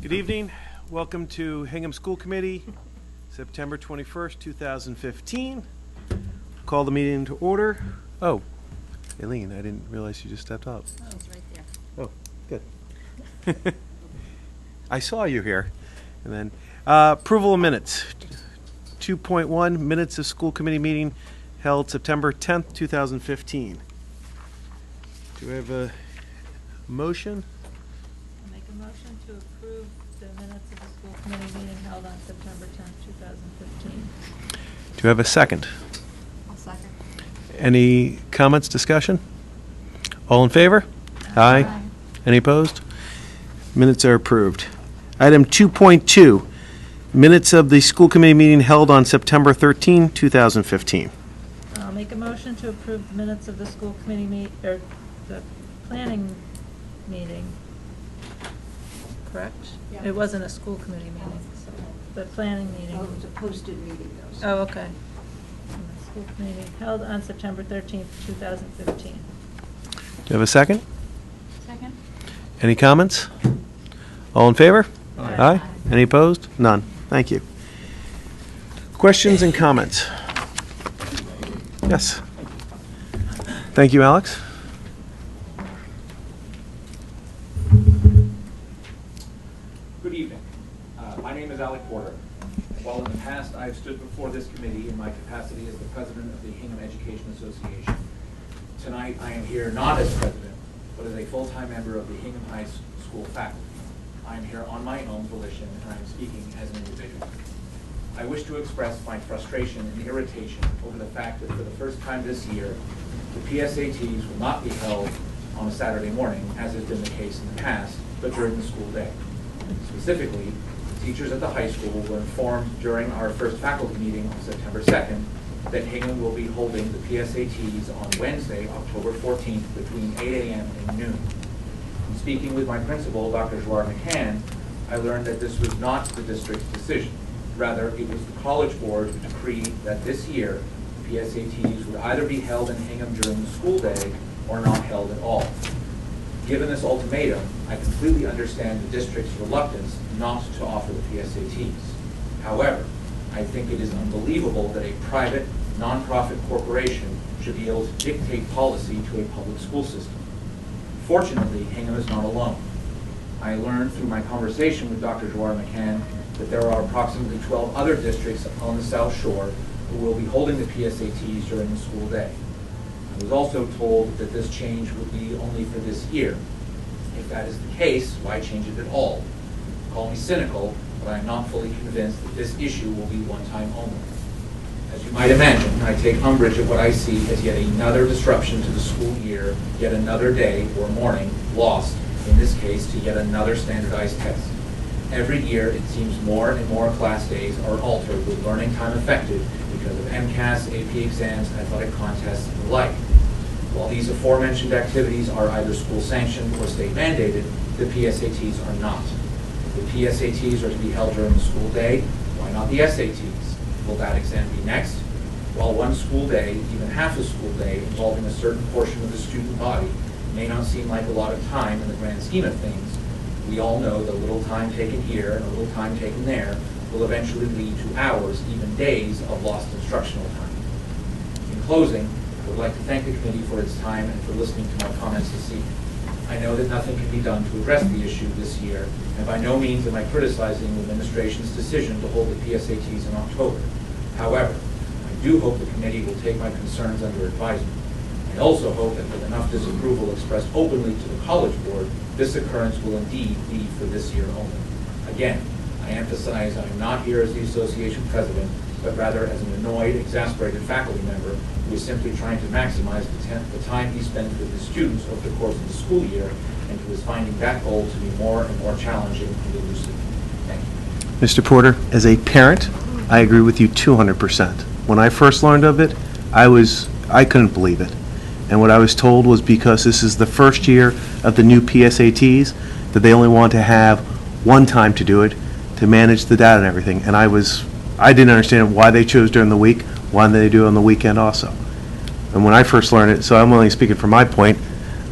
Good evening. Welcome to Hingham School Committee, September 21st, 2015. Call the meeting to order. Oh, Aileen, I didn't realize you just stepped up. Oh, it's right there. Oh, good. I saw you here. And then approval of minutes. 2.1 minutes of school committee meeting held September 10th, 2015. Do I have a motion? I'll make a motion to approve the minutes of the school committee meeting held on September 10th, 2015. Do I have a second? I'll second. Any comments, discussion? All in favor? Aye. Any opposed? Minutes are approved. Item 2.2, minutes of the school committee meeting held on September 13, 2015. I'll make a motion to approve the minutes of the school committee or the planning meeting. Correct? Yeah. It wasn't a school committee meeting, so the planning meeting. Oh, it was a posted meeting, though. Oh, okay. And the school committee meeting held on September 13th, 2015. Do you have a second? Second. Any comments? All in favor? Aye. Any opposed? None. Thank you. Questions and comments? Yes. Thank you, Alex. Good evening. My name is Alec Porter. While in the past I have stood before this committee in my capacity as the president of the Hingham Education Association, tonight I am here not as president, but as a full-time member of the Hingham High School faculty. I am here on my own volition, and I am speaking as an individual. I wish to express my frustration and irritation over the fact that for the first time this year, the PSATs will not be held on a Saturday morning, as has been the case in the past, but during the school day. Specifically, teachers at the high school were informed during our first faculty meeting on September 2nd that Hingham will be holding the PSATs on Wednesday, October 14th, between 8 a.m. and noon. In speaking with my principal, Dr. McKeon, I learned that this was not the district's decision. Rather, it was the College Board who decreed that this year, the PSATs would either be held in Hingham during the school day or not held at all. Given this ultimatum, I completely understand the district's reluctance not to offer the PSATs. However, I think it is unbelievable that a private, nonprofit corporation should be able to dictate policy to a public school system. Fortunately, Hingham is not alone. I learned through my conversation with Dr. McKeon that there are approximately 12 other districts on the South Shore who will be holding the PSATs during the school day. I was also told that this change would be only for this year. If that is the case, why change it at all? Call me cynical, but I am not fully convinced that this issue will be one time only. As you might imagine, I take umbrage at what I see as yet another disruption to the school year, yet another day or morning lost, in this case, to yet another standardized test. Every year, it seems more and more class days are altered with learning time affected because of MCAS, AP exams, athletic contests, and the like. While these aforementioned activities are either school sanctioned or state mandated, the PSATs are not. If the PSATs are to be held during the school day, why not the SATs? Will that exam be next? While one school day, even half a school day, involving a certain portion of the student body, may not seem like a lot of time in the grand scheme of things, we all know that a little time taken here and a little time taken there will eventually lead to hours, even days, of lost instructional time. In closing, I would like to thank the committee for its time and for listening to my comments this evening. I know that nothing can be done to address the issue this year, and by no means am I criticizing the administration's decision to hold the PSATs in October. However, I do hope the committee will take my concerns under advisement. I also hope that with enough disapproval expressed openly to the College Board, this occurrence will indeed be for this year only. Again, I emphasize I am not here as the association president, but rather as an annoyed, exasperated faculty member who is simply trying to maximize the time he spends with his students over the course of the school year, and who is finding that goal to be more and more challenging and elusive. Thank you. Mr. Porter, as a parent, I agree with you 200%. When I first learned of it, I couldn't believe it. And what I was told was because this is the first year of the new PSATs, that they only want to have one time to do it, to manage the data and everything. And I didn't understand why they chose during the week, why they do it on the weekend also. And when I first learned it, so I'm only speaking from my point,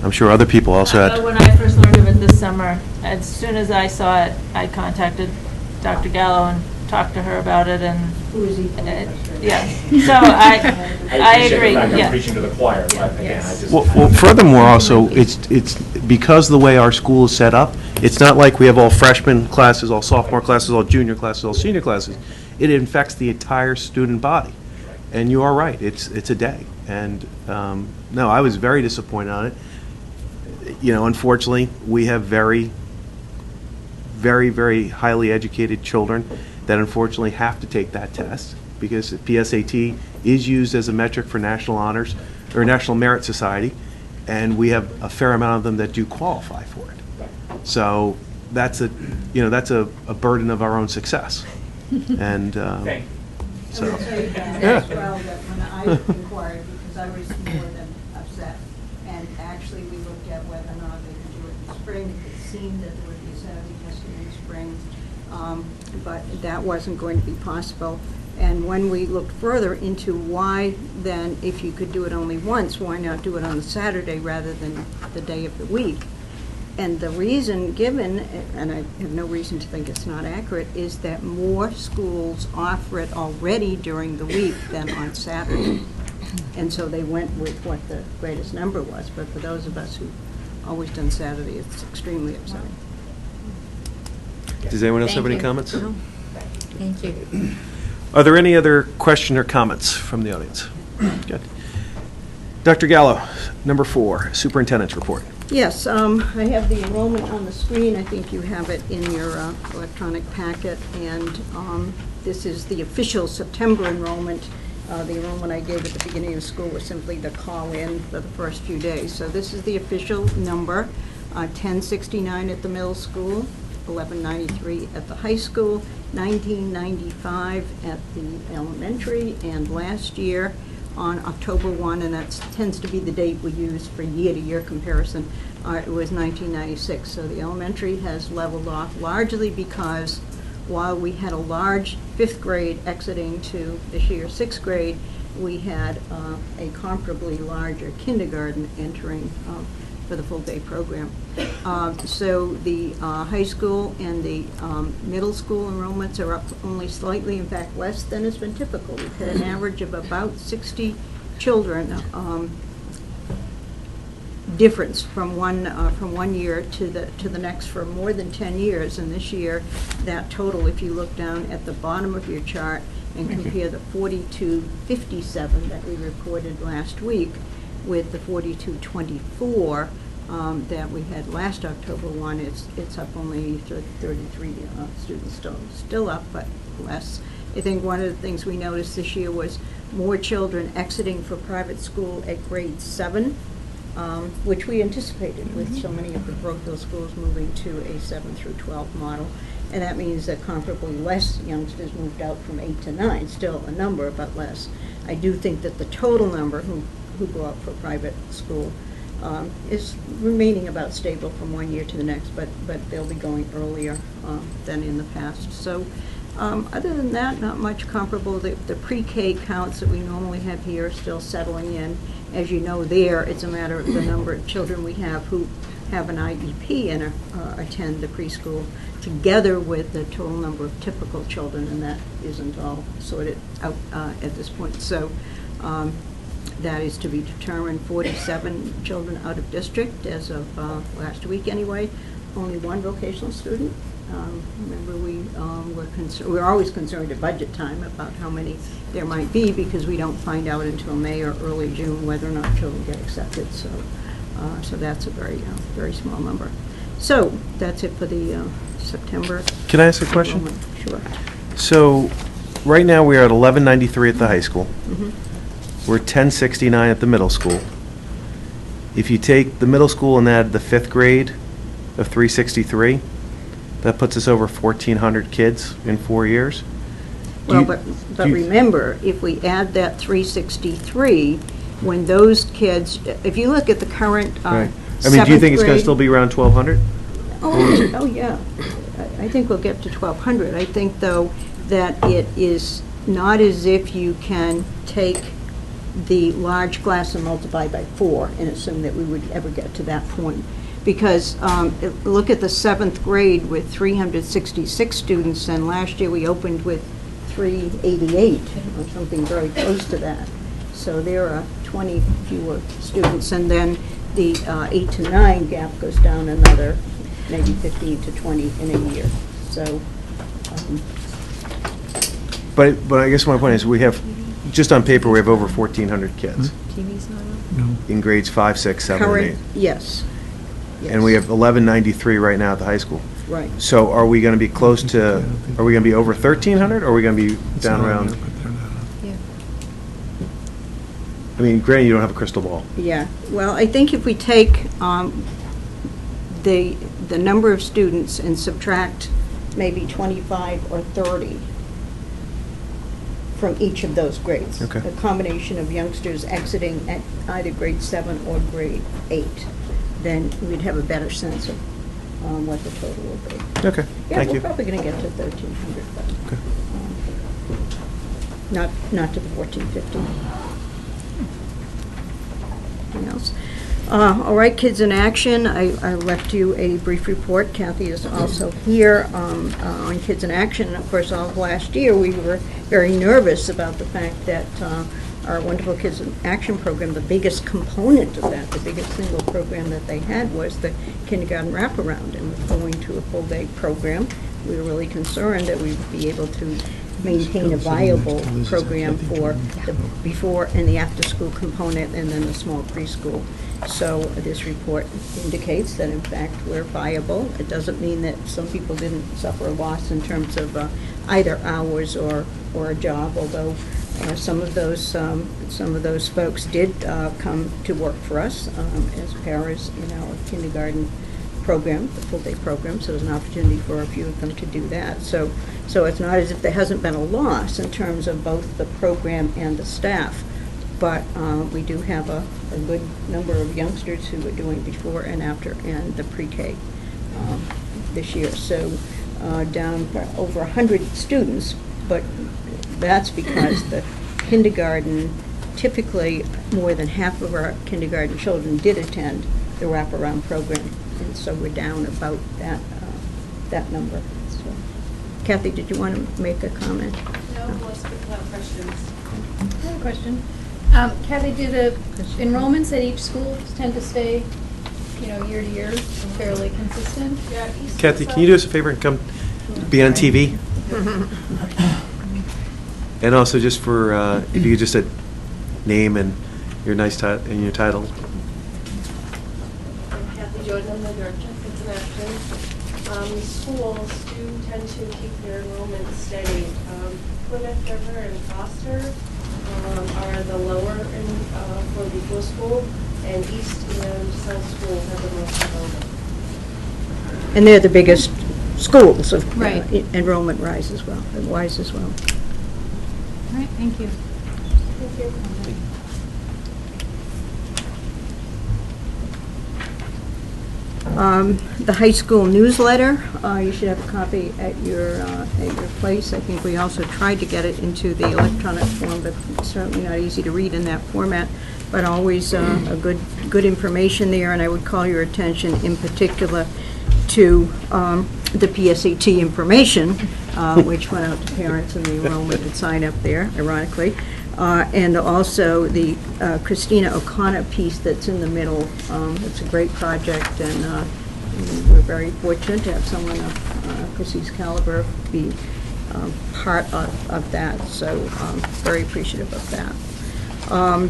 I'm sure other people also had. When I first learned of it this summer, summer. As soon as I saw it, I contacted Dr. Gallo and talked to her about it, and Who is equally frustrated. yeah. So I appreciate agree. the fact I'm Yeah. preaching to the choir, but again, I just. Well, furthermore, also, it's because the way our school is set up, it's not like we have all freshman classes, all sophomore classes, all junior classes, all senior classes. It infects the entire student body. And you are right, it's a day. And, no, I was very disappointed on it. You know, unfortunately, we have very, very, very highly educated children that unfortunately have to take that test because the PSAT is used as a metric for national honors or National Merit Society, and we have a fair amount of them that do qualify for it. So that's a burden of our own success. And Thank you. so, I would say that yeah. as well, that when I inquired, because I was more than upset, and actually we looked at whether or not they could do it in spring. It seemed that there would be Saturday testing in spring, but that wasn't going to be possible. And when we looked further into why then, if you could do it only once, why not do it on the Saturday rather than the day of the week? And the reason given, and I have no reason to think it's not accurate, is that more schools offer it already during the week than on Saturday. And so they went with what the greatest number was. But for those of us who've always done Saturday, it's extremely upsetting. Does anyone else have Thank any you. comments? No. Thank you. Are there any other questions or comments from the audience? Good. Dr. Gallo, number 4, Superintendent's Report. Yes, I have the enrollment on the screen. I think you have it in your electronic packet. And this is the official September enrollment. The enrollment I gave at the beginning of school was simply the call-in for the first few days. So this is the official number, 1069 at the middle school, 1193 at the high school, 1995 at the elementary, and last year on October 1, and that tends to be the date we use for year-to-year comparison, it was 1996. So the elementary has leveled off largely because while we had a large 5th grade exiting to this year 6th grade, we had a comparably larger kindergarten entering for the full-day program. So the high school and the middle school enrollments are up only slightly, in fact, less than has been typical. We've had an average of about 60 children difference from one year to the next for more than 10 years. And this year, that total, if you look down at the bottom of your chart and compare the 4257 that we reported last week with the 4224 that we had last October 1, it's up only 33 students, still up, but less. I think one of the things we noticed this year was more children exiting for private school at grade 7, which we anticipated with so many of the parochial schools moving to a 7 through 12 model. And that means that comparably less youngsters moved out from 8 to 9, still a number, but less. I do think that the total number who go out for private school is remaining about stable from one year to the next, but they'll be going earlier than in the past. So other than that, not much comparable. The pre-K counts that we normally have here are still settling in. As you know there, it's a matter of the number of children we have who have an IEP and attend the preschool together with the total number of typical children, and that isn't all sorted out at this point. So that is to be determined. 47 children out of district as of last week anyway. Only one vocational student. Remember, we're always concerned at budget time about how many there might be because we don't find out until May or early June whether or not children get accepted. So that's a very small number. So that's it for the September. Can I ask a question? enrollment. Sure. So, right now we are at 1193 at the high school. We're 1069 at the middle school. If you take the middle school and add the 5th grade of 363, that puts us over 1,400 kids in 4 years. Well, but remember, if we add that 363, when those kids, if you look at the current Right. I mean, do you think it's going to grade- still be around 1,200? Oh, yeah. I think we'll get to 1,200. I think, though, that it is not as if you can take the large class and multiply by 4 and assume that we would ever get to that point. because look at the 7th grade with 366 students, and last year we opened with 388, or something very close to that. So there are 20 fewer students, and then the 8 to 9 gap goes down another maybe 15 to 20 in a year. So, But I guess my point is, we have, just on paper, we have over 1,400 kids TV's not on? No. in grades 5, 6, 7, and 8. current, yes. And we have 1,193 right now at the high school. Right. So are we going to be close to, are we going to be over 1,300, or are we going to be It's down not on around? there, but they're not on. Yeah. I mean, granted, you don't have a crystal ball. Yeah, well, I think if we take the number of students and subtract maybe 25 or 30 from each of those grades. Okay. A combination of youngsters exiting at either grade 7 or grade 8, then we'd have a better sense of what the total will be. Okay, Yeah, thank we're you. probably going to get to 1,300, but Okay. not to the 1,450. Anything else? All right, Kids in Action, I left you a brief report. Kathy is also here on Kids in Action. And of course, all of last year, we were very nervous about the fact that our wonderful Kids in Action program, the biggest component of that, the biggest single program that they had was the kindergarten wraparound. And going to a full-day program, we were really concerned that we would be able to maintain a viable program for the before and the after-school component, and then the small preschool. So this report indicates that in fact we're viable. It doesn't mean that some people didn't suffer a loss in terms of either hours or a job, although some of those folks did come to work for us as paras in our kindergarten program, the full-day program, so there's an opportunity for a few of them to do that. So it's not as if there hasn't been a loss in terms of both the program and the staff, but we do have a good number of youngsters who are doing before and after and the pre-K this year. So down over 100 students, but that's because the kindergarten, typically more than half of our kindergarten children did attend the wraparound program. And so we're down about that number. So, Kathy, did you want to make a comment? No, let's have questions. I have a question. Kathy, do the enrollments at each school tend to stay, year to year, fairly consistent? Yeah, East Kathy, and can you do us a favor and come be on TV? And also, just for, if you could just name and your and your title. I'm Kathy Jordan, I'm the director of Kids in Action. Schools do tend to keep their enrollment steady. Plymouth, River, and Foster are the lower for the full school, and East and South School have the most enrollment. And they're the biggest schools of Right. enrollment wise as well. All right, thank you. Thank you. The high school newsletter, you should have a copy at your place. I think we also tried to get it into the electronic form, but it's certainly not easy to read in that format. But always a good information there, and I would call your attention in particular to the PSAT information, which went out to parents and the enrollment and sign up there, ironically. And also the Christina O'Connor piece that's in the middle. It's a great project, and we're very fortunate to have someone of Chrissy's caliber be part of that, so very appreciative of that.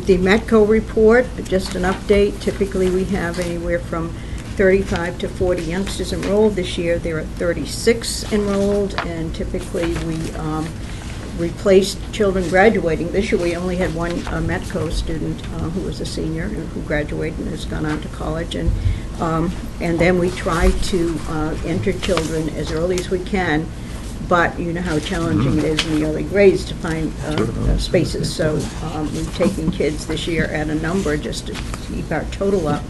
The METCO report, just an update. Typically, we have anywhere from 35 to 40 youngsters enrolled. This year, there are 36 enrolled, and typically we replaced children graduating. This year, we only had one METCO student who was a senior who graduated and has gone on to college. And then we try to enter children as early as we can, but you know how challenging it is in the early grades to find spaces. So we've taken kids this year at a number just to keep our total up.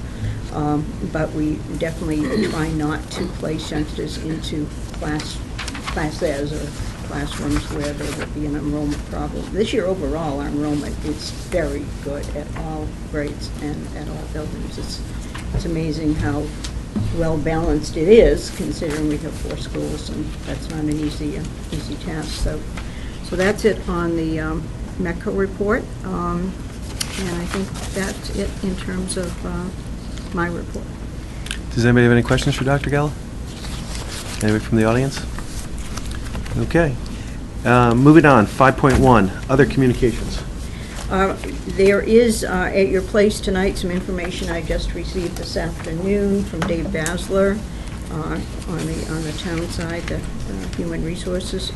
But we definitely try not to place youngsters into classes or classrooms where there would be an enrollment problem. This year overall, our enrollment is very good at all grades and at all buildings. It's amazing how well-balanced it is, considering we have 4 schools, and that's not an easy task. So that's it on the METCO report, and I think that's it in terms of my report. Does anybody have any questions for Dr. Gayle? Anybody from the audience? Okay. Moving on, 5.1, other communications. There is at your place tonight some information I just received this afternoon from Dave Basler on the town side, the human resources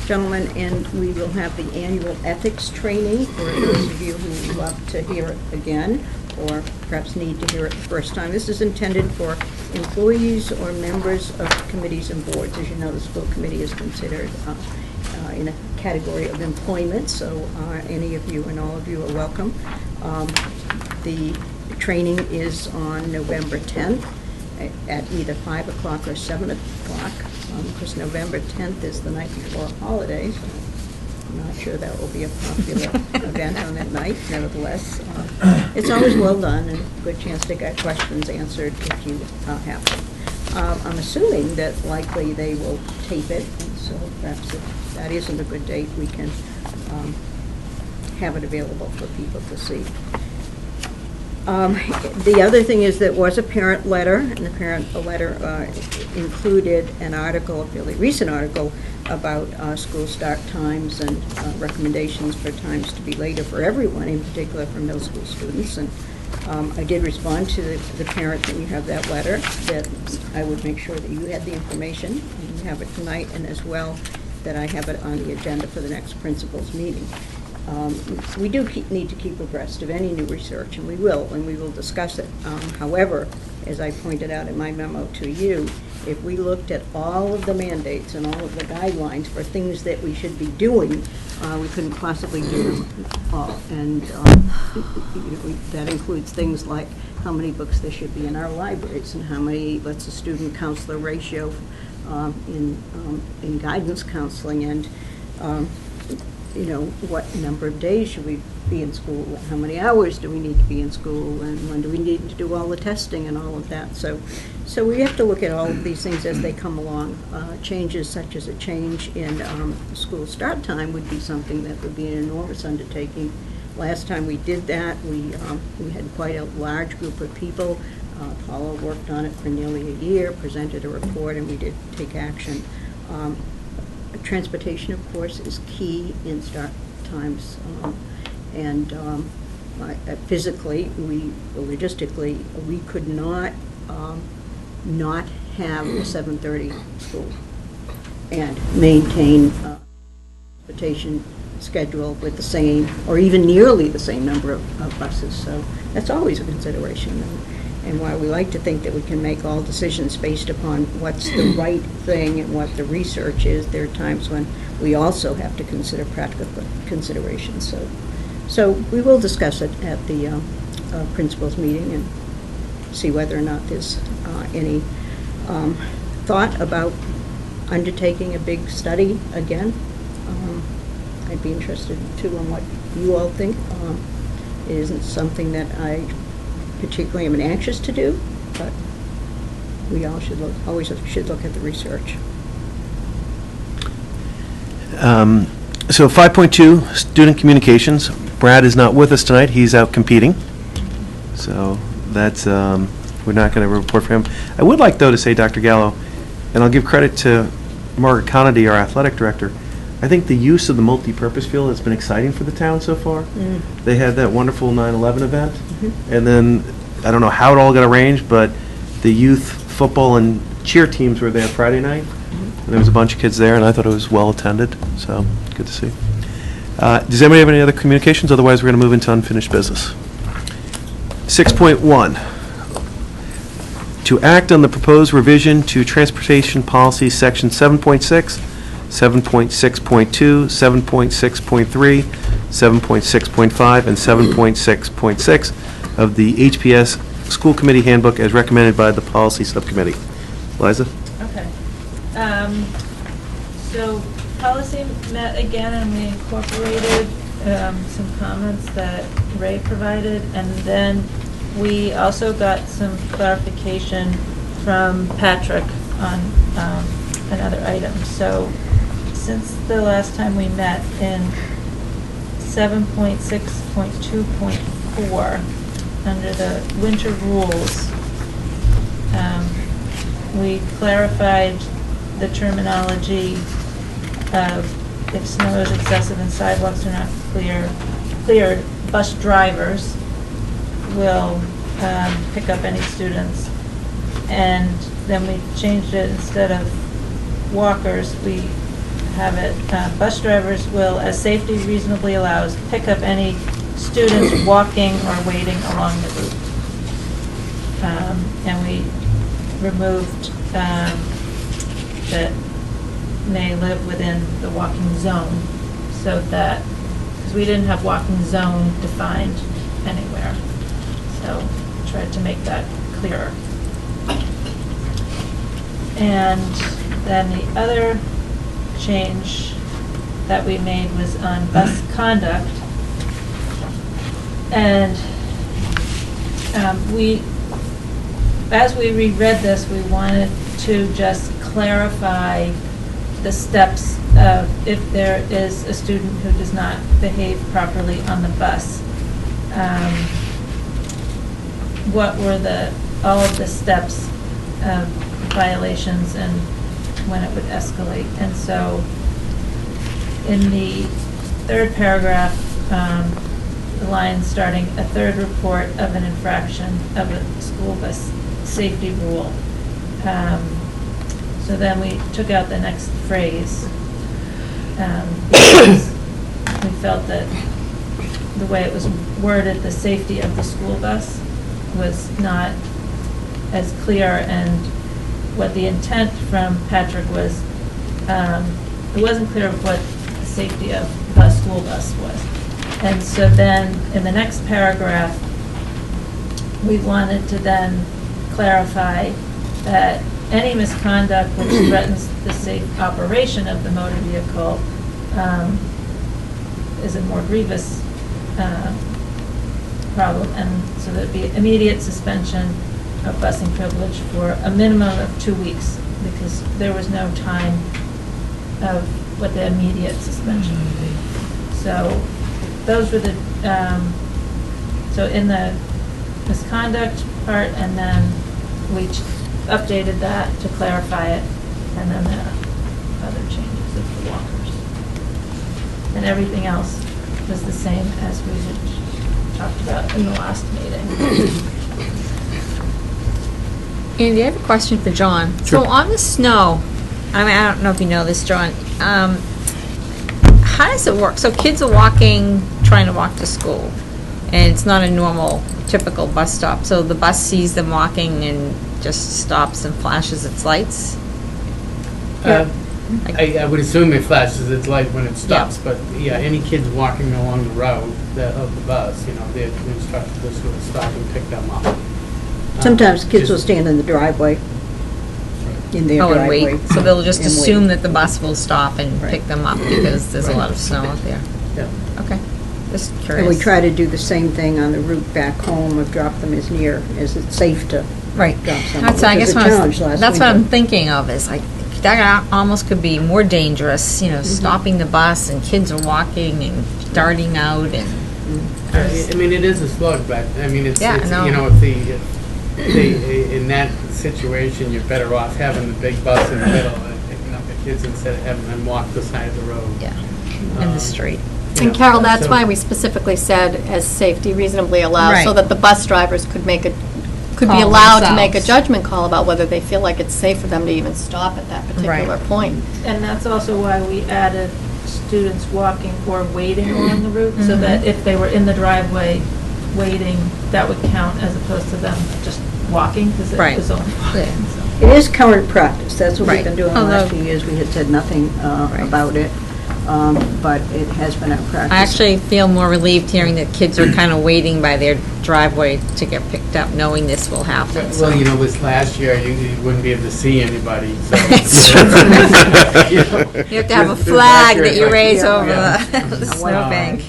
gentleman, and we will have the annual ethics training for those of you who would love to hear it again or perhaps need to hear it the first time. This is intended for employees or members of committees and boards. As you know, the school committee is considered in a category of employment, so any of you and all of you are welcome. The training is on November 10th at either 5 o'clock or 7 o'clock, because November 10th is the night before a holiday, so I'm not sure that will be a popular event on that night. Nevertheless, it's always well done and a good chance to get questions answered if you have them. I'm assuming that likely they will tape it, and so perhaps if that isn't a good date, we can have it available for people to see. The other thing is that was a parent letter, and the parent letter included an article, a fairly recent article, about school start times and recommendations for times to be later for everyone, in particular for middle school students. And I did respond to the parent that you have that letter, that I would make sure that you had the information, and you have it tonight, and as well that I have it on the agenda for the next principals meeting. We do need to keep abreast of any new research, and we will discuss it. However, as I pointed out in my memo to you, if we looked at all of the mandates and all of the guidelines for things that we should be doing, we couldn't possibly do them all. And that includes things like how many books there should be in our libraries, and how many, what's the student counselor ratio in guidance counseling, and what number of days should we be in school, how many hours do we need to be in school, and when do we need to do all the testing and all of that. So we have to look at all of these things as they come along. Changes such as a change in school start time would be something that would be an enormous undertaking. Last time we did that, we had quite a large group of people. Paula worked on it for nearly a year, presented a report, and we did take action. Transportation, of course, is key in start times, and physically, logistically, we could not have a 7:30 school and maintain transportation schedule with the same, or even nearly the same number of buses. So that's always a consideration. And while we like to think that we can make all decisions based upon what's the right thing and what the research is, there are times when we also have to consider practical considerations. So we will discuss it at the principals meeting and see whether or not there's any thought about undertaking a big study again. I'd be interested too in what you all think. It isn't something that I particularly am anxious to do, but we all should always should look at the research. So 5.2, student communications. Brad is not with us tonight. He's out competing. So that's, we're not going to report for him. I would like, though, to say, Dr. Gallo, and I'll give credit to Margaret Coady, our athletic director, I think the use of the multi-purpose field has been exciting for the town so far. They had that wonderful 9/11 event, and then I don't know how it all got arranged, but the youth football and cheer teams were there Friday night, and there was a bunch of kids there, and I thought it was well attended, so good to see. Does anybody have any other communications? Otherwise, we're going to move into unfinished business. 6.1, to act on the proposed revision to Transportation Policy Section 7.6, 7.6.2, 7.6.3, 7.6.5, and 7.6.6 of the HPS School Committee Handbook as recommended by the Policy Subcommittee. Liza? Okay. So policy met again, and we incorporated some comments that Ray provided, and then we also got some clarification from Patrick on another item. So since the last time we met in 7.6.2.4, under the winter rules, we clarified the terminology of if snow is excessive and sidewalks are not cleared, bus drivers will pick up any students. And then we changed it, instead of walkers, we have it, bus drivers will, as safety reasonably allows, pick up any students walking or waiting along the route. And we removed that may live within the walking zone, so that, because we didn't have walking zone defined anywhere. So tried to make that clearer. And then the other change that we made was on bus conduct. And as we reread this, we wanted to just clarify the steps of if there is a student who does not behave properly on the bus. What were all of the steps of violations and when it would escalate. And so in the third paragraph, the line starting, a third report of an infraction of a school bus safety rule. So then we took out the next phrase because we felt that the way it was worded, the safety of the school bus, was not as clear, and what the intent from Patrick was, it wasn't clear what the safety of the school bus was. And so then in the next paragraph, we wanted to then clarify that any misconduct which threatens the safe operation of the motor vehicle is a more grievous problem, and so there'd be immediate suspension of busing privilege for a minimum of 2 weeks, because there was no time of what the immediate suspension would be. So those were the, so in the misconduct part, and then we updated that to clarify it, and then the other changes of the walkers. And everything else was the same as we had talked about in the last meeting. Andy, I have a question for John. Sure. So on the snow, I mean, I don't know if you know this, John, how does it work? So kids are trying to walk to school, and it's not a normal, typical bus stop. So the bus sees them walking and just stops and flashes its lights? I would assume it flashes its light when it stops, but yeah, any kids walking along the route of the bus, the instructor will stop and pick them up. Sometimes kids will stand in the driveway, in their And driveway. wait. So they'll just and wait. assume that the bus will stop and Right. pick them up because there's a lot of snow out there. Yeah. Okay, just And curious. we try to do the same thing on the route back home, or drop them as near as it's safe to Right. drop someone. That's, I Which guess was a what challenge last that's what I'm winter. thinking of, is like, that almost could be more dangerous, stopping the bus and kids are walking and darting out and. I mean, it is a slug, but I mean, it's Yeah, no. if in that situation, you're better off having the big bus in the middle and picking up the kids instead of having them walk the side of the road. Yeah, in the street. Yeah. And Carol, that's So- why we specifically said as safety reasonably allowed, so Right. that the bus drivers could be Call allowed to make a themselves. judgment call about whether they feel like it's safe for them to even stop at that particular point. And that's also why we added students walking or waiting along the route, so that if they were in the driveway waiting, that would count as opposed to them just walking, because it Right. was only walking. It is current practice, that's what we've Right. been doing the Although- last few years. We had said nothing about it, but it has been our practice. I actually feel more relieved hearing that kids are kind of waiting by their driveway to get picked up, knowing this will happen. Well, this last year, you wouldn't be able to see anybody, so. It's true. You have to have a This flag last that you year, raise yeah, over yeah. the snowbank.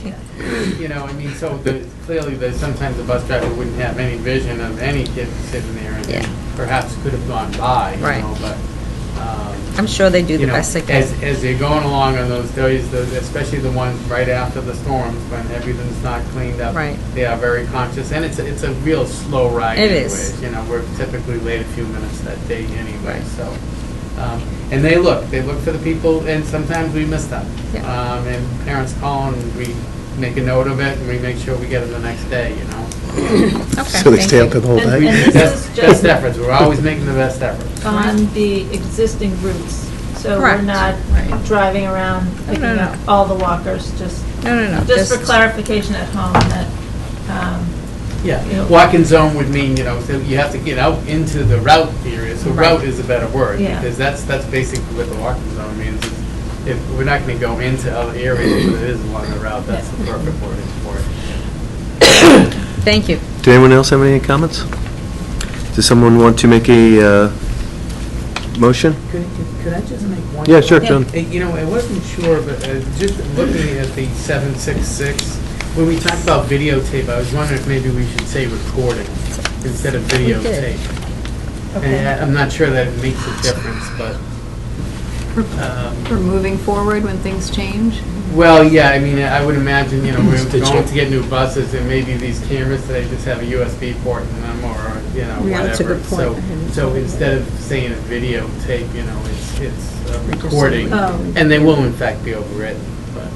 You know, I mean, so clearly, sometimes the bus driver wouldn't have any vision of any kid sitting there, and Yeah. perhaps could have gone by, you Right. know, but, I'm sure they do you the know, best they can. as they're going along on those days, especially the ones right after the storms, when everything's not cleaned up. Right. They are very conscious, and it's a real slow ride It anyways. is. You know, we're typically late a few minutes that day anyway, Right. so. And they look for the people, and sometimes we miss them. Yeah. And parents call, and we make a note of it, and we make sure we get them the next day, you know? Okay, So they thank stay you. up the whole And- day? and this Best is just efforts, we're always making the best efforts. on the existing routes. So we're Correct. not Right. driving around picking no. up all the walkers, just, No, just for clarification at home that, Yeah, You know- walking zone would mean, you know, so you have to get out into the route area, so Right. route is a better word, Yeah. because that's basically what the walking zone means. If, we're not gonna go into other areas, but it is along the route, that's the perfect wording for it. Thank you. Did anyone else have any comments? Does someone want to make a motion? Could I just make one? Yeah, sure, Yeah. John. You know, I wasn't sure, but just looking at the 766, when we talked about videotape, I was wondering if maybe we should say recording instead of videotape. And I'm not sure that it makes a difference, but, For moving forward when things change? well, yeah, I mean, I would imagine, you know, we're going to get new buses, and maybe these cameras today just have a USB port in them, or, you know, whatever. Yeah, that's a good point. I hadn't So thought of instead of saying a videotape, you know, it's a Just recording, say- Oh. and they will in fact be overwritten, but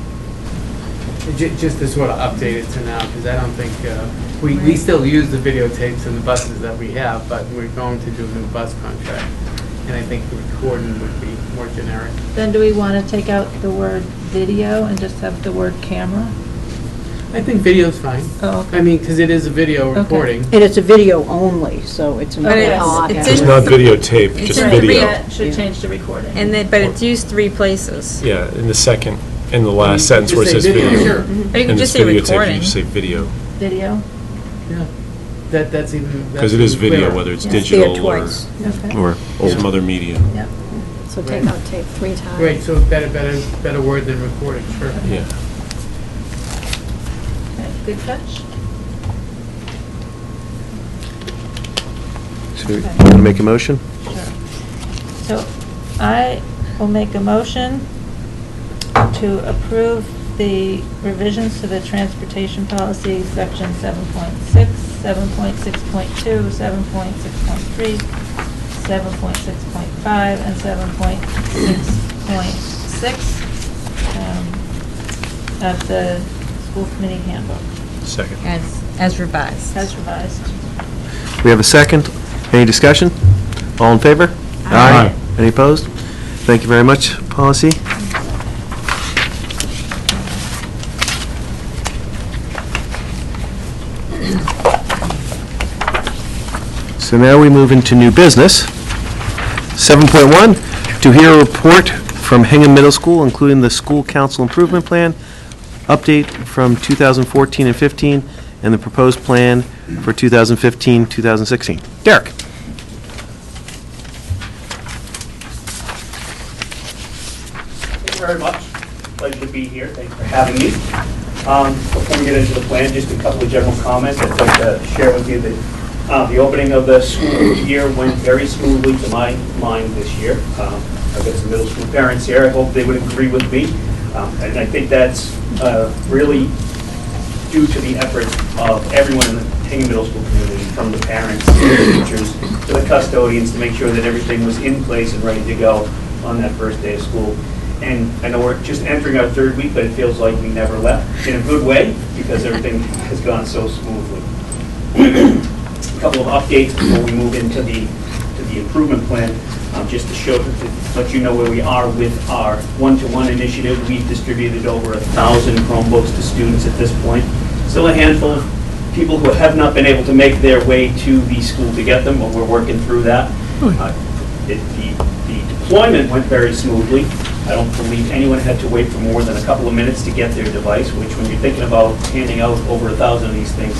just to sort of update it to now, because I don't think, we still use the videotapes in the buses that we have, but we're going to do a new bus contract, and I think the recording would be more generic. then do we want to take out the word video and just have the word camera? I think video's fine. Oh, okay. I mean, because it is a video Okay. recording. And it's a video only, so it's. But it's It's in, not videotape, It's just in video. That should change to recording. and then, but it's used 3 places. Yeah, in the second, in the You last sentence where it just says say video. Sure. Or you In can this just say videotape, you recording. just say video, Video? Yeah. That's even. because it is even video, clearer. whether it's Yeah. digital There or twice. Okay. some other media. Yep. So take out tape 3 times. Great, so better word than recording, sure. Yeah. Okay, good catch. So you want to make a motion? Sure. So I will make a motion to approve the revisions to the transportation policy, section 7.6, 7.6.2, 7.6.3, 7.6.5, and 7.6.6 of the school committee handbook, Second. As revised. as revised. We have a second. Any discussion? All in favor? Aye. Any opposed? Thank you very much, policy. So now we move into new business. 7.1, to hear a report from Hingham Middle School, including the school council improvement plan, update from 2014 and 15, and the proposed plan for 2015-2016. Derek? Thank you very much. Pleasure to be here. Thanks for having me. Before we get into the plan, just a couple of general comments. I'd like to share with you that the opening of the school year went very smoothly to my mind this year. I've got some middle school parents here. I hope they would agree with me. And I think that's really due to the efforts of everyone in the Hingham Middle School community, from the parents, to the teachers, to the custodians, to make sure that everything was in place and ready to go on that first day of school. And I know we're just entering our 3rd week, but it feels like we never left, in a good way, because everything has gone so smoothly. A couple of updates before we move into the improvement plan, just to let you know where we are with our one-to-one initiative. We've distributed over 1,000 Chromebooks to students at this point. Still a handful of people who have not been able to make their way to the school to get them, but we're working through that. The deployment went very smoothly. I don't believe anyone had to wait for more than a couple of minutes to get their device, which, when you're thinking about handing out over 1,000 of these things,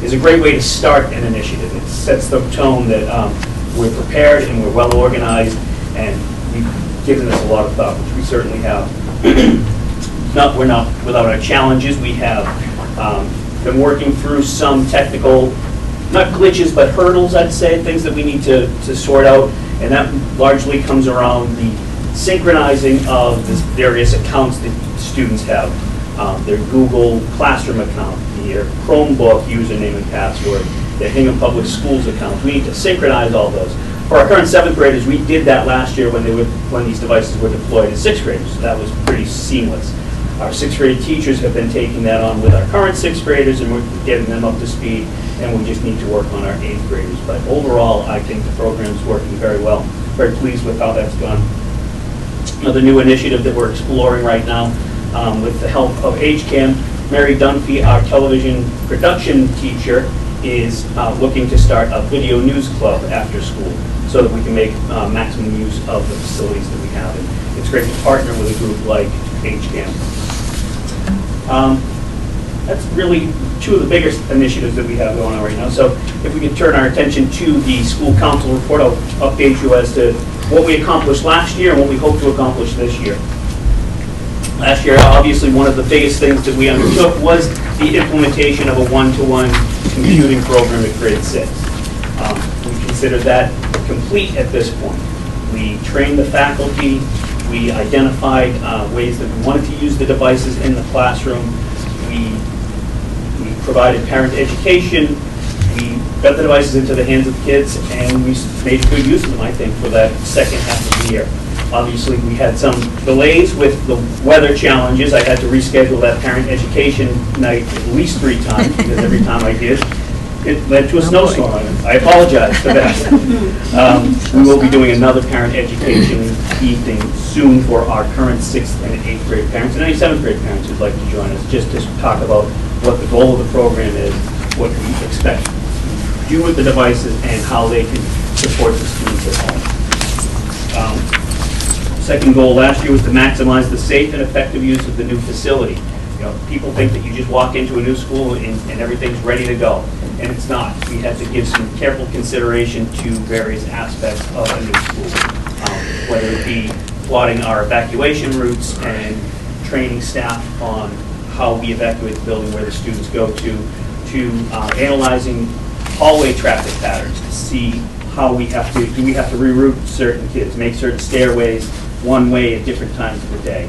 is a great way to start an initiative. It sets the tone that we're prepared and we're well organized, and we've given this a lot of thought, which we certainly have. We're not without our challenges. We have Been working through some technical, not glitches, but hurdles, I'd say, things that we need to sort out, and that largely comes around the synchronizing of the various accounts that students have. Their Google Classroom account, their Chromebook username and password, their Hingham Public Schools account. We need to synchronize all those. For our current 7th graders, we did that last year when these devices were deployed to 6th graders, so that was pretty seamless. Our 6th grade teachers have been taking that on with our current 6th graders, and we're getting them up to speed, and we just need to work on our 8th graders. But overall, I think the program's working very well. Very pleased with how that's gone. Another new initiative that we're exploring right now, with the help of HCAM, Mary Dunphy, our television production teacher, is looking to start a video news club after school so that we can make maximum use of the facilities that we have. And it's great to partner with a group like HCAM. That's really two of the biggest initiatives that we have going on right now. So if we could turn our attention to the school council report, I'll update you as to what we accomplished last year and what we hope to accomplish this year. Last year, obviously, one of the biggest things that we undertook was the implementation of a one-to-one computing program at grade 6. We consider that complete at this point. We trained the faculty, we identified ways that we wanted to use the devices in the classroom, we provided parent education, we got the devices into the hands of kids, and we made good use of them, I think, for that second half of the year. Obviously, we had some delays with the weather challenges. I had to reschedule that parent education night at least 3 times, because every time I did, it led to a snowstorm. I apologize for that. We will be doing another parent education evening soon for our current 6th and 8th grade parents, and any 7th grade parents who'd like to join us, just to talk about what the goal of the program is, what we expect to do with the devices, and how they can support the students at home. Second goal last year was to maximize the safe and effective use of the new facility. You know, people think that you just walk into a new school and everything's ready to go, and it's not. We had to give some careful consideration to various aspects of a new school, whether it be plotting our evacuation routes and training staff on how we evacuate the building where the students go to analyzing hallway traffic patterns to see how do we have to reroute certain kids, make certain stairways one way at different times of the day.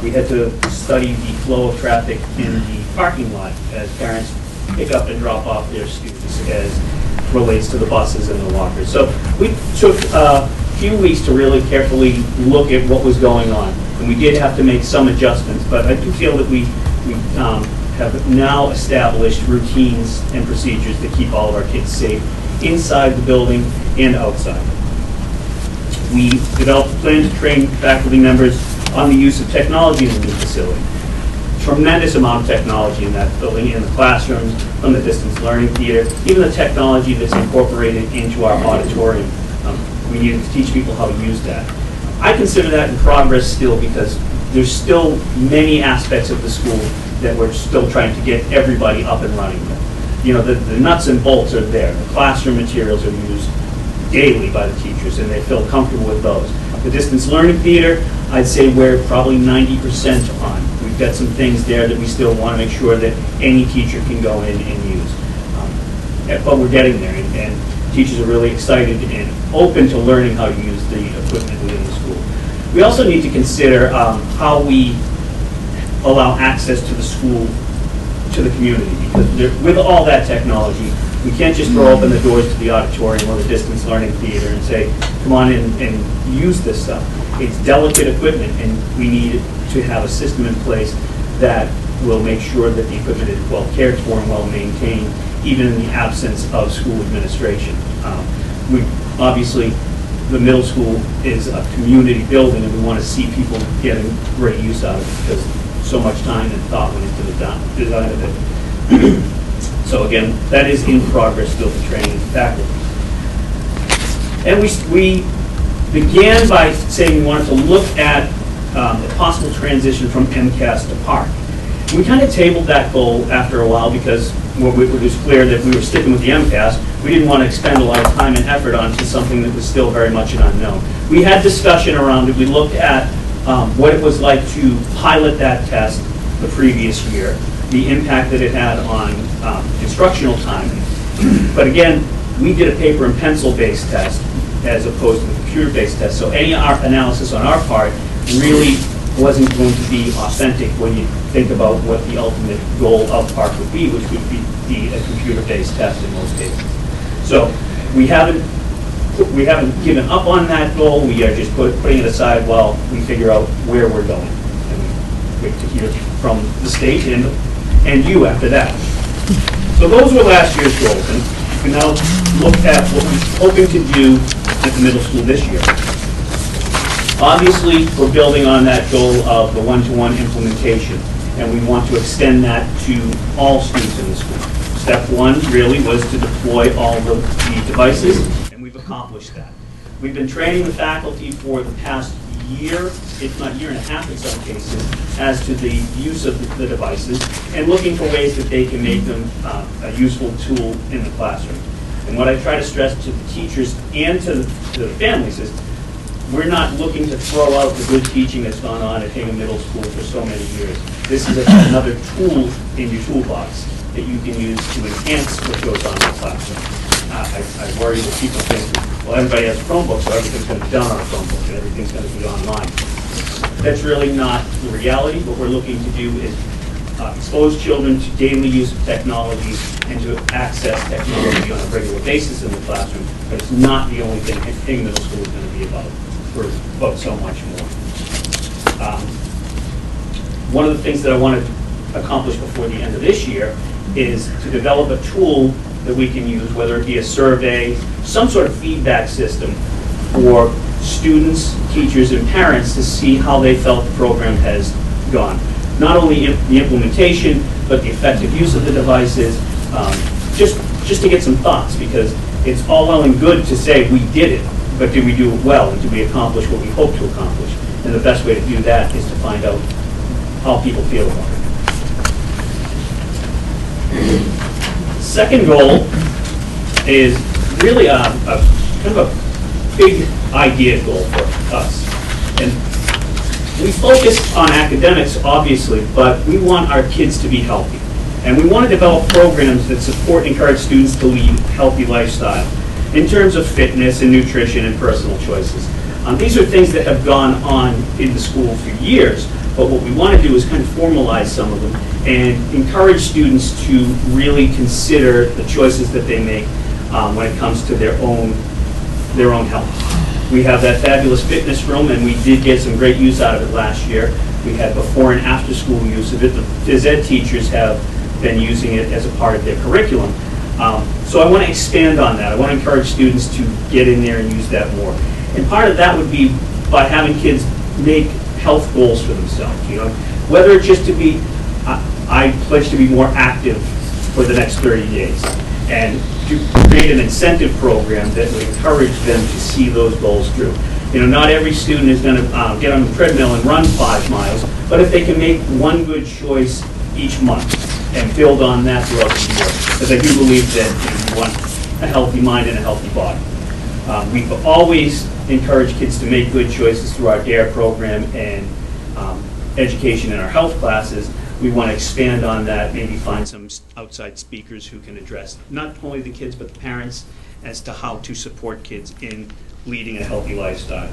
We had to study the flow of traffic in the parking lot as parents pick up and drop off their students as relates to the buses and the walkers. So we took a few weeks to really carefully look at what was going on. And we did have to make some adjustments, but I do feel that we have now established routines and procedures that keep all of our kids safe inside the building and outside. We developed a plan to train faculty members on the use of technology in the new facility. Tremendous amount of technology in that building, in the classrooms, from the distance learning theater, even the technology that's incorporated into our auditorium. We needed to teach people how to use that. I consider that in progress still, because there's still many aspects of the school that we're still trying to get everybody up and running with. You know, the nuts and bolts are there. The classroom materials are used daily by the teachers, and they feel comfortable with those. The distance learning theater, I'd say we're probably 90% on. We've got some things there that we still want to make sure that any teacher can go in and use. But we're getting there, and teachers are really excited and open to learning how to use the equipment within the school. We also need to consider how we allow access to the school to the community, because with all that technology, we can't just throw open the doors to the auditorium or the distance learning theater and say, come on in and use this stuff. It's delicate equipment, and we need to have a system in place that will make sure that the equipment is well cared for and well maintained, even in the absence of school administration. Obviously, the middle school is a community building, and we want to see people getting great use out of it, because so much time and thought went into the design of it. So again, that is in progress still, the training of faculty. And we began by saying we wanted to look at the possible transition from MCAS to PARC. We kind of tabled that goal after a while, because it was clear that we were sticking with the MCAS. We didn't want to expend a lot of time and effort onto something that was still very much an unknown. We had discussion around it. We looked at what it was like to pilot that test the previous year. the impact that it had on instructional time. But again, we did a paper and pencil-based test as opposed to the computer-based test. So any analysis on our part really wasn't going to be authentic when you think about what the ultimate goal of PARC would be, which would be a computer-based test in most cases. So we haven't given up on that goal. We are just putting it aside while we figure out where we're going. And wait to hear from the state and you after that. So those were last year's goals. And we now look at what we're hoping to do at the middle school this year. Obviously, we're building on that goal of the one-to-one implementation, and we want to extend that to all students in the school. Step one really was to deploy all the devices, and we've accomplished that. We've been training the faculty for the past year, if not year and a half in some cases, as to the use of the devices, and looking for ways that they can make them a useful tool in the classroom. And what I try to stress to the teachers and to the families is, we're not looking to throw out the good teaching that's gone on at Hingham Middle School for so many years. This is another tool in your toolbox that you can use to enhance what goes on in the classroom. I worry that people think, well, everybody has a Chromebook, so everything's going to be done on a Chromebook and everything's going to be online. That's really not the reality. What we're looking to do is expose children to daily use of technology and to access technology on a regular basis in the classroom, but it's not the only thing Hingham Middle School is going to be about. We're about so much more. One of the things that I want to accomplish before the end of this year is to develop a tool that we can use, whether it be a survey, some sort of feedback system for students, teachers, and parents to see how they felt the program has gone. Not only the implementation, but the effective use of the devices, just to get some thoughts, because it's all well and good to say we did it, but did we do it well, and did we accomplish what we hoped to accomplish? And the best way to do that is to find out how people feel about it. Second goal is really a kind of a big idea goal for us. And we focus on academics, obviously, but we want our kids to be healthy. And we want to develop programs that support and encourage students to lead a healthy lifestyle in terms of fitness and nutrition and personal choices. These are things that have gone on in the school for years, but what we want to do is kind of formalize some of them and encourage students to really consider the choices that they make when it comes to their own health. We have that fabulous fitness room, and we did get some great use out of it last year. We had before and after school use of it. The phys ed teachers have been using it as a part of their curriculum. So I want to expand on that. I want to encourage students to get in there and use that more. And part of that would be by having kids make health goals for themselves. You know, whether it's just to be, I pledge to be more active for the next 30 days, and to create an incentive program that would encourage them to see those goals through. You know, not every student is going to get on the treadmill and run 5 miles, but if they can make one good choice each month and build on that throughout the year, because I do believe that you want a healthy mind and a healthy body. We've always encouraged kids to make good choices through our DARE program and education in our health classes. We want to expand on that, maybe find some outside speakers who can address not only the kids but the parents as to how to support kids in leading a healthy lifestyle.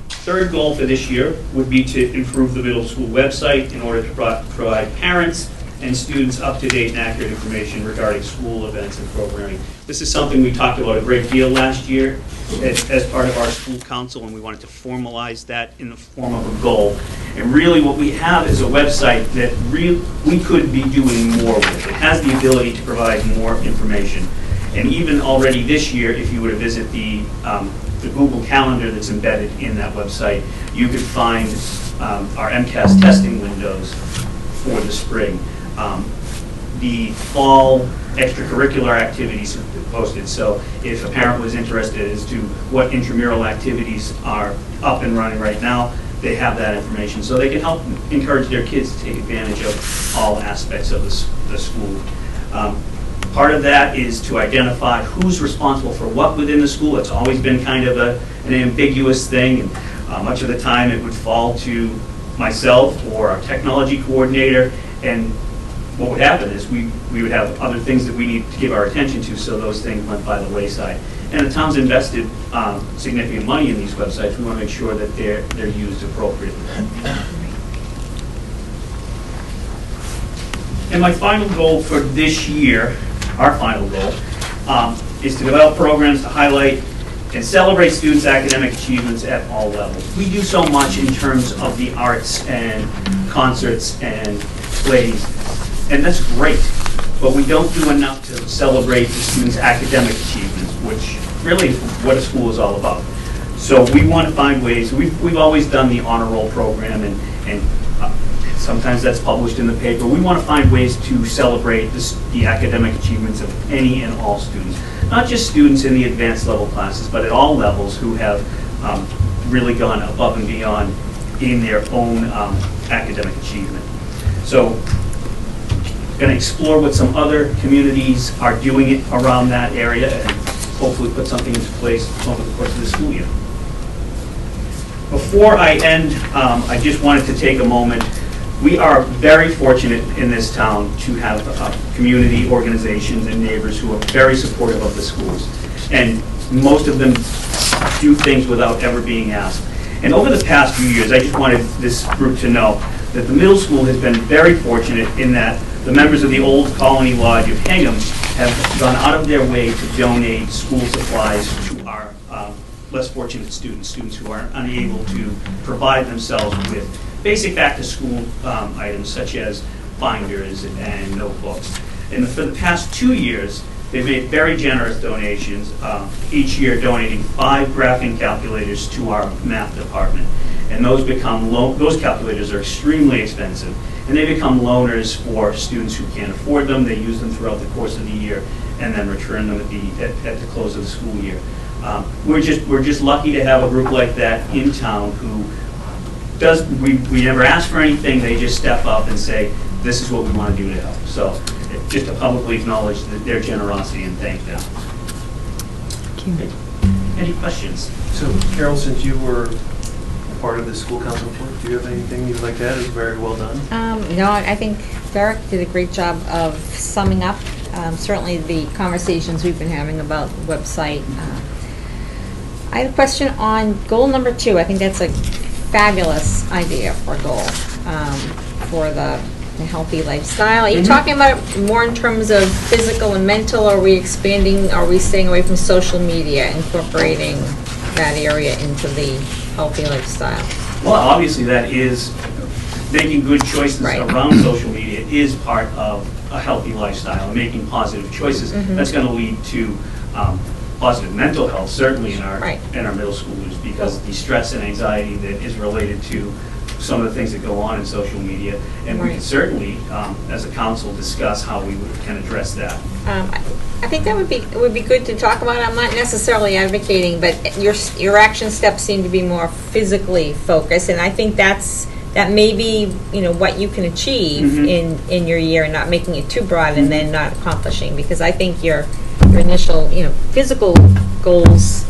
Third goal for this year would be to improve the middle school website in order to provide parents and students up-to-date and accurate information regarding school events and programming. This is something we talked about a great deal last year as part of our school council, and we wanted to formalize that in the form of a goal. And really what we have is a website that we could be doing more with. It has the ability to provide more information. And even already this year, if you were to visit the Google Calendar that's embedded in that website, you could find our MCAS testing windows for the spring. The fall extracurricular activities are posted, so if a parent was interested as to what intramural activities are up and running right now, they have that information, so they can help encourage their kids to take advantage of all aspects of the school. Part of that is to identify who's responsible for what within the school. It's always been kind of an ambiguous thing, and much of the time it would fall to myself or our technology coordinator, and what would happen is we would have other things that we need to give our attention to, so those things went by the wayside. And the town's invested significant money in these websites. We want to make sure that they're used appropriately. And my final goal for this year, our final goal, is to develop programs to highlight and celebrate students' academic achievements at all levels. We do so much in terms of the arts and concerts and plays, and that's great, but we don't do enough to celebrate the students' academic achievements, which really is what a school is all about. So we want to find ways. We've always done the honor roll program, and sometimes that's published in the paper. We want to find ways to celebrate the academic achievements of any and all students. Not just students in the advanced level classes, but at all levels who have really gone above and beyond in their own academic achievement. So, going to explore what some other communities are doing around that area and hopefully put something into place over the course of the school year. Before I end, I just wanted to take a moment. We are very fortunate in this town to have community organizations and neighbors who are very supportive of the schools. And most of them do things without ever being asked. And over the past few years, I just wanted this group to know that the middle school has been very fortunate in that the members of the Old Colony Lodge of Hingham have gone out of their way to donate school supplies to our less fortunate students who are unable to provide themselves with basic back-to-school items such as binders and notebooks. And for the past 2 years, they've made very generous donations, each year donating 5 graphing calculators to our math department. And those calculators are extremely expensive, and they become loaners for students who can't afford them. They use them throughout the course of the year and then return them at the close of the school year. We're just lucky to have a group like that in town who we never ask for anything. They just step up and say, this is what we want to do to help. So just to publicly acknowledge their generosity and thank them. Thank you. Any questions? So, Carol, since you were part of the school council report, do you have anything you'd like to add? It was very well done. No, I think Derek did a great job of summing up certainly the conversations we've been having about the website. I have a question on goal number 2. I think that's a fabulous idea for a goal for the healthy lifestyle. Are you talking about it more in terms of physical and mental, or are we expanding, are we staying away from social media, incorporating that area into the healthy lifestyle? Well, obviously that is making good choices around social media is part of a healthy lifestyle, and making positive choices. That's going to lead to positive mental health, certainly in our middle schoolers, because the stress and anxiety that is related to some of the things that go on in social media, and we can certainly, as a council, discuss how we can address that. I think that would be good to talk about. I'm not necessarily advocating, but your action steps seem to be more physically focused, and I think that may be what you can achieve in your year, and not making it too broad and then not accomplishing. Because I think your initial physical goals,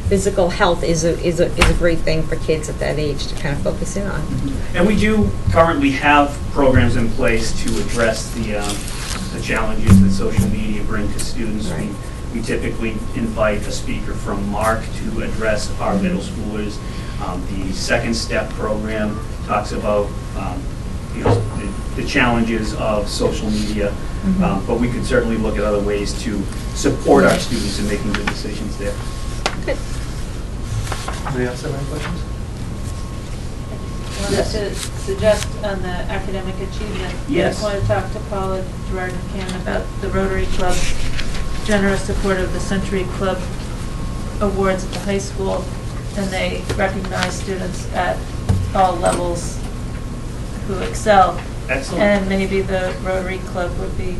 physical health is a great thing for kids at that age to kind of focus in on. And we do currently have programs in place to address the challenges that social media bring to students. We typically invite a speaker from Mark to address our middle schoolers. The Second Step program talks about the challenges of social media, but we could certainly look at other ways to support our students in making good decisions there. Good. Anybody else have any questions? I wanted to suggest on the academic achievement. Yes. I want to talk to Paula, Gerard, and Ken about the Rotary Club's generous support of the Century Club Awards at the high school, and they recognize students at all levels who excel. Excellent. And maybe the Rotary Club would be,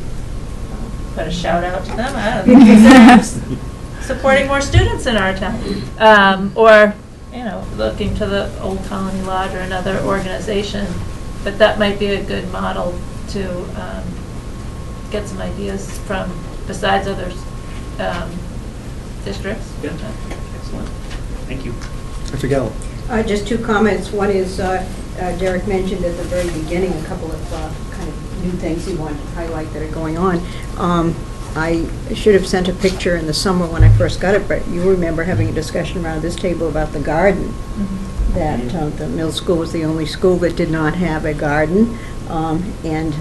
put a shout out to them. I don't know, because they're supporting more students in our town. Or, looking to the Old Colony Lodge or another organization. But that might be a good model to get some ideas from, besides other districts. Yeah. Excellent. Thank you. Mr. Gallo. Just 2 comments. One is Derek mentioned at the very beginning a couple of kind of new things he wanted to highlight that are going on. I should have sent a picture in the summer when I first got it, but you remember having a discussion around this table about the garden. That the middle school was the only school that did not have a garden. And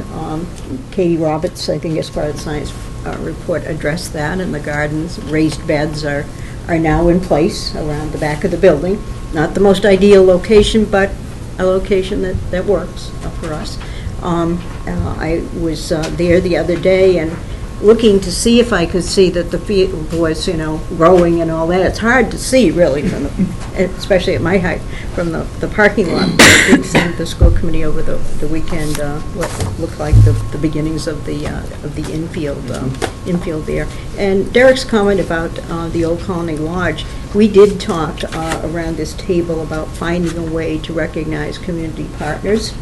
Katie Roberts, I think as part of the science report, addressed that, and the gardens, raised beds are now in place around the back of the building. Not the most ideal location, but a location that works for us. I was there the other day and looking to see if I could see that the field was, growing and all that. It's hard to see, really, from especially at my height, from the parking lot. I did send the school committee over the weekend what looked like the beginnings of the infield there. And Derek's comment about the Old Colony Lodge, we did talk around this table about finding a way to recognize community partners,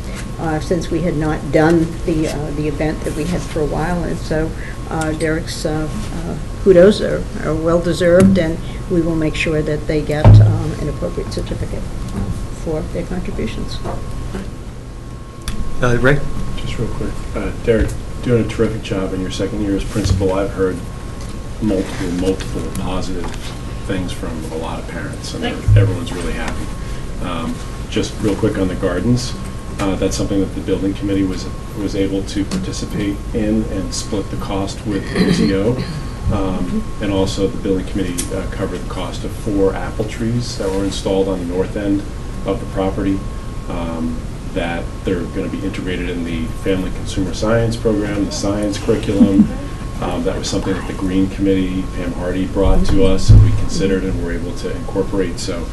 since we had not done the event that we had for a while, and so Derek's kudos are well-deserved, and we will make sure that they get an appropriate certificate for their contributions. Ray? Just real quick, Derek, doing a terrific job in your second year as principal. I've heard multiple positive things from a lot of parents, and everyone's really happy. Just real quick on the gardens, that's something that the building committee was able to participate in and split the cost with MTO. And also the building committee covered the cost of 4 apple trees that were installed on the north end of the property, that they're going to be integrated in the family consumer science program, the science curriculum. That was something that the Green Committee, Pam Hardy, brought to us and we considered and were able to incorporate. So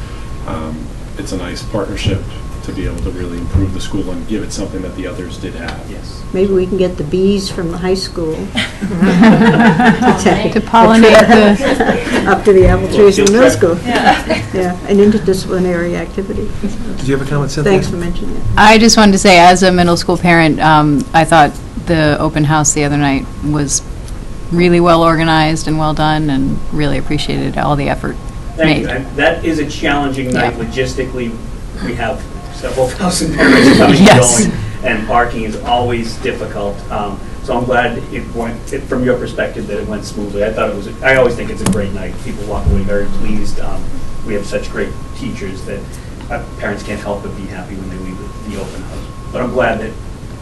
it's a nice partnership to be able to really improve the school and give it something that the others did have. Yes. Maybe we can get the bees from the high school to pollinate up to the apple trees in the middle school. Yeah, an interdisciplinary activity. Did you have a comment, Cynthia? Thanks for mentioning it. I just wanted to say, as a middle school parent, I thought the open house the other night was really well organized and well done, and really appreciated all the effort Thank made. you. That is a challenging night logistically. We have several thousand parents coming and going, and parking is always difficult. So I'm glad from your perspective that it went smoothly. I always think it's a great night. People walk away very pleased. We have such great teachers that parents can't help but be happy when they leave the open house. But I'm glad that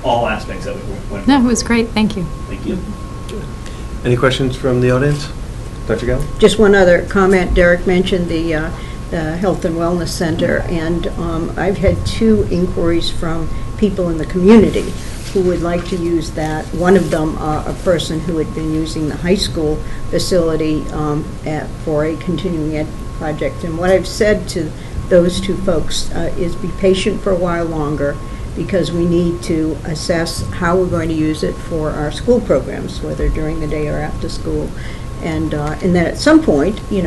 all aspects of it went No, well. it was great. Thank you. Thank you. Any questions from the audience? Dr. Gayle? Just one other comment. Derek mentioned the Health and Wellness Center, and I've had 2 inquiries from people in the community who would like to use that. One of them, a person who had been using the high school facility for a continuing ed project. And what I've said to those 2 folks is be patient for a while longer, because we need to assess how we're going to use it for our school programs, whether during the day or after school. And then at some point, we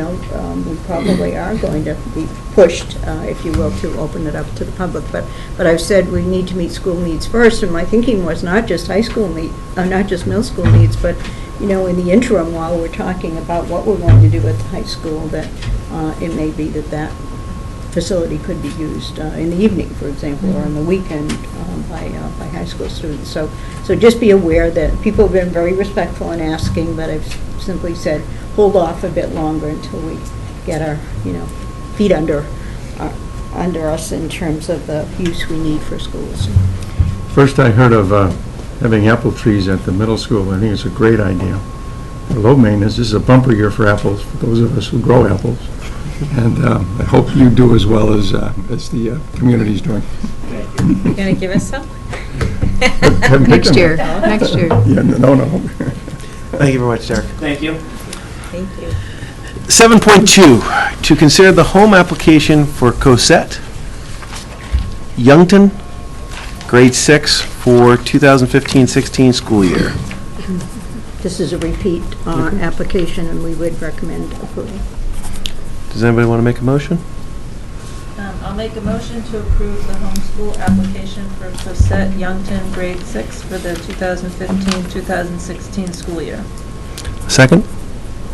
probably are going to be pushed, if you will, to open it up to the public. But I've said we need to meet school needs first, and my thinking was not just high school not just middle school needs, but in the interim, while we're talking about what we're going to do at the high school, that it may be that facility could be used in the evening, for example, or on the weekend by high school students. So just be aware that people have been very respectful in asking, but I've simply said hold off a bit longer until we get our feet under us in terms of the use we need for schools. First I heard of having apple trees at the middle school. I think it's a great idea. Low maintenance, this is a bumper year for apples, for those of us who grow apples. And I hope you do as well as the community's doing. You going to give us some? Next year. Next year. Yeah, no. Thank you very much, Derek. Thank you. Thank you. 7.2, to consider the home application for Cosette Yungton, grade 6, for 2015-16 school year. This is a repeat application, and we would recommend approval. Does anybody want to make a motion? I'll make a motion to approve the homeschool application for Cosette Yungton, grade 6, for the 2015-2016 school year. Second?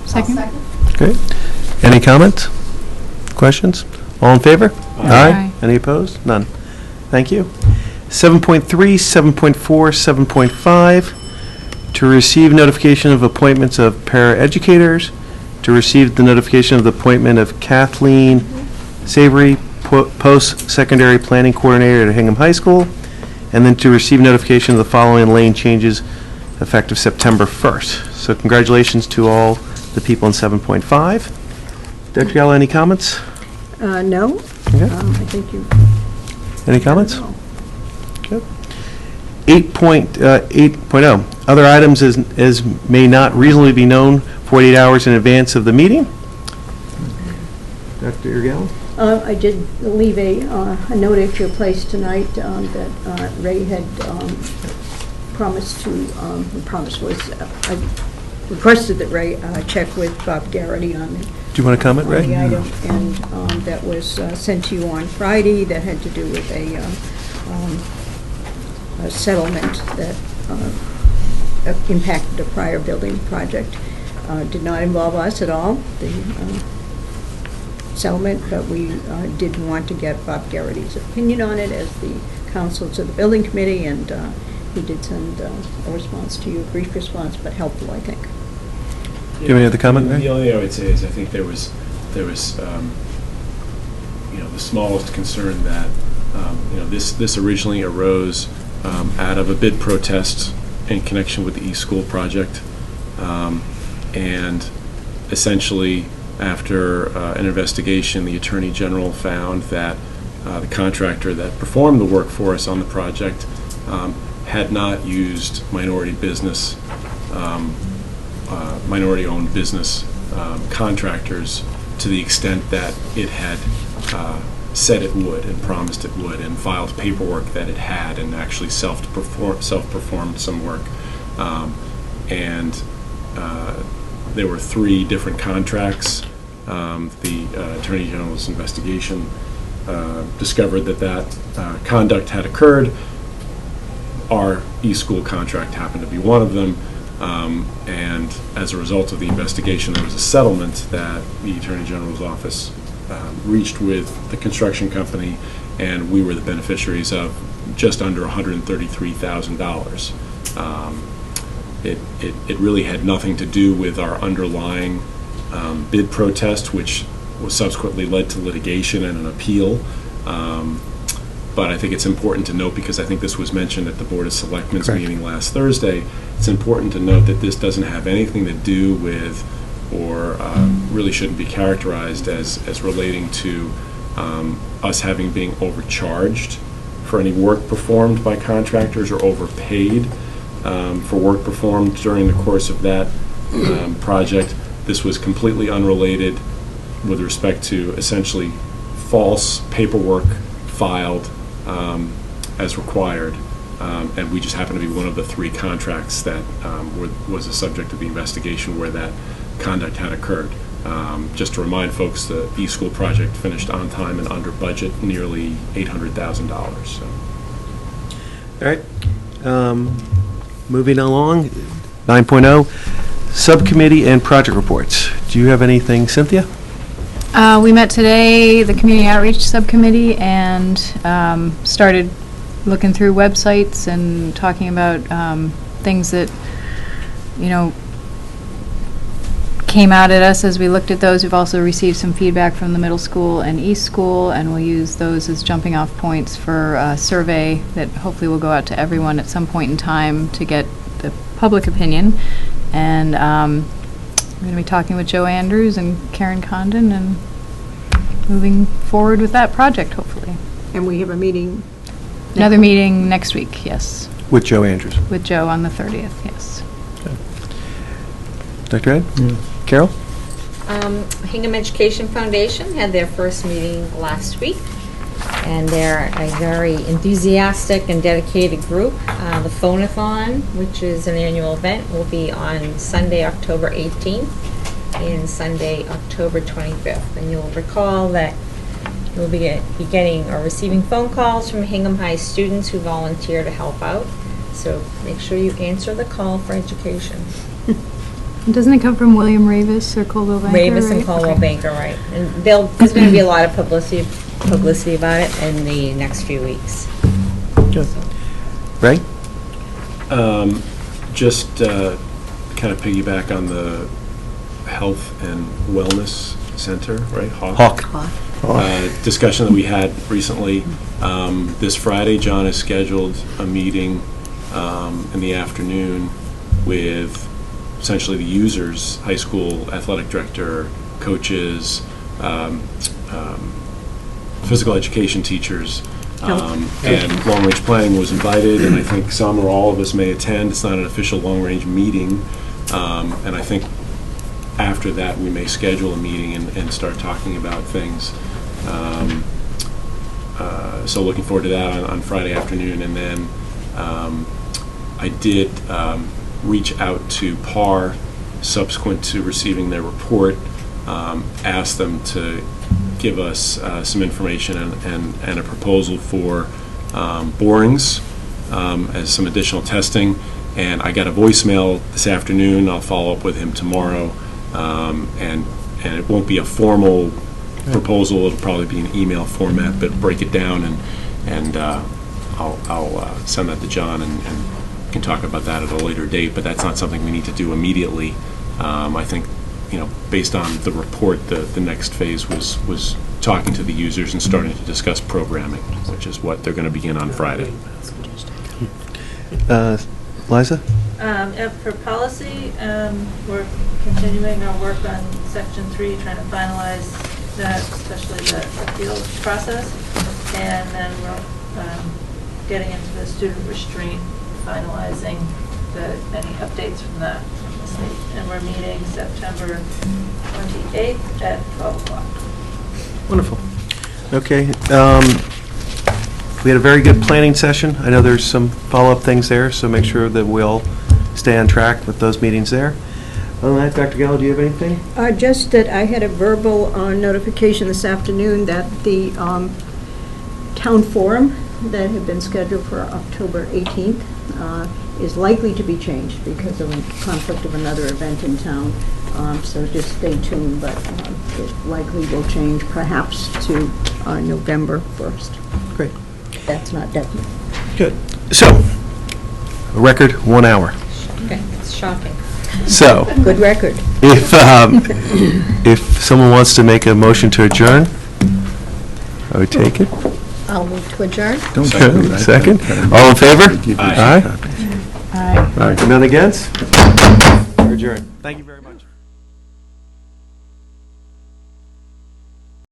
Second. Okay. Any comments? Questions? All in favor? Aye. Any opposed? None. Thank you. 7.3, 7.4, 7.5, to receive notification of appointments of paraeducators, to receive the notification of the appointment of Kathleen Savory, post-secondary planning coordinator at Hingham High School, and then to receive notification of the following lane changes effective September 1st. So congratulations to all the people in 7.5. Dr. Gayle, any comments? No. Okay. I think you. Any comments? Okay. 8.0, other items as may not reasonably be known 48 hours in advance of the meeting. Dr. Gayle? I did leave a note at your place tonight that Ray had promised to, I requested that Ray check with Bob Garrity on Do you want to comment, Ray? the item, and that was sent to you on Friday. That had to do with a settlement that impacted a prior building project. Did not involve us at all, the settlement, but we did want to get Bob Garrity's opinion on it as the counsel to the building committee, and he did send a response to you, a brief response, but helpful, I think. Do you have any other comment, Ray? The only thing I would say is I think there was the smallest concern that this originally arose out of a bid protest in connection with the e-school project, and essentially after an investigation, the Attorney General found that the contractor that performed the work for us on the project had not used minority-owned business contractors to the extent that it had said it would and promised it would, and filed paperwork that it had, and actually self-performed some work. There were 3 different contracts. The Attorney General's investigation discovered that conduct had occurred. Our e-school contract happened to be one of them, and as a result of the investigation, there was a settlement that the Attorney General's office reached with the construction company, and we were the beneficiaries of just under $133,000. It really had nothing to do with our underlying bid protest, which was subsequently led to litigation and an appeal. But I think it's important to note, because I think this was mentioned at the Board of Selectmen's meeting last Thursday, it's important to note that this doesn't have anything to do with, or really shouldn't be characterized as relating to us having been overcharged for any work performed by contractors, or overpaid for work performed during the course of that project. This was completely unrelated with respect to essentially false paperwork filed as required, and we just happen to be one of the 3 contracts that was the subject of the investigation where that conduct had occurred. Just to remind folks, the e-school project finished on time and under budget, nearly $800,000. So. All right. Moving along, 9.0, subcommittee and project reports. Do you have anything, Cynthia? We met today, the Community Outreach Subcommittee, and started looking through websites and talking about things that, came out at us as we looked at those. We've also received some feedback from the middle school and East School, and we'll use those as jumping off points for a survey that hopefully will go out to everyone at some point in time to get the public opinion. And we're going to be talking with Joe Andrews and Karen Condon and moving forward with that project, hopefully. And we have a meeting. Another meeting next week, yes. With Joe Andrews. With Joe on the 30th, yes. Okay. Dr. Ed? Yeah. Carol? Hingham Education Foundation had their first meeting last week, and they're a very enthusiastic and dedicated group. The Phonathon, which is an annual event, will be on Sunday, October 18th and Sunday, October 25th. And you'll recall that you'll be getting or receiving phone calls from Hingham High students who volunteer to help out. So make sure you answer the call for education. Doesn't it come from William Ravis or Coldwell Banker? Ravis and Coldwell Banker, right. And there's going to be a lot of publicity about it in the next few weeks. Good. Ray? Just kind of piggyback on the Health and Wellness Center, right? Hawk. Discussion that we had recently. This Friday, John has scheduled a meeting in the afternoon with essentially the users, high school athletic director, coaches, physical education teachers, and long-range planning was invited, and I think some or all of us may attend. It's not an official long-range meeting, and I think after that we may schedule a meeting and start talking about things. So looking forward to that on Friday afternoon, and then I did reach out to PAR subsequent to receiving their report, asked them to give us some information and a proposal for borings as some additional testing. And I got a voicemail this afternoon. I'll follow up with him tomorrow, and it won't be a formal proposal. It'll probably be an email format, but break it down, and I'll send that to John, and we can talk about that at a later date. But that's not something we need to do immediately. I think, based on the report, the next phase was talking to the users and starting to discuss programming, which is what they're going to begin on Friday. Liza? For policy, we're continuing our work on Section 3, trying to finalize that, especially the appeal process. And then we're getting into the student restraint, finalizing any updates from that. And we're meeting September 28th at 12 o'clock. Wonderful. Okay. We had a very good planning session. I know there's some follow-up things there, so make sure that we all stay on track with those meetings there. Other than that, Dr. Gayle, do you have anything? Just that I had a verbal notification this afternoon that the town forum that had been scheduled for October 18th is likely to be changed because of a conflict of another event in town. So just stay tuned, but it likely will change perhaps to November 1st. Great. That's not definite. Good. So, a record 1 hour. Okay, it's shocking. So, Good record. if someone wants to make a motion to adjourn, I would take it. I'll move to adjourn. Don't do that. Second. All in favor? Aye. Aye. None against? We're adjourned. Thank you very much.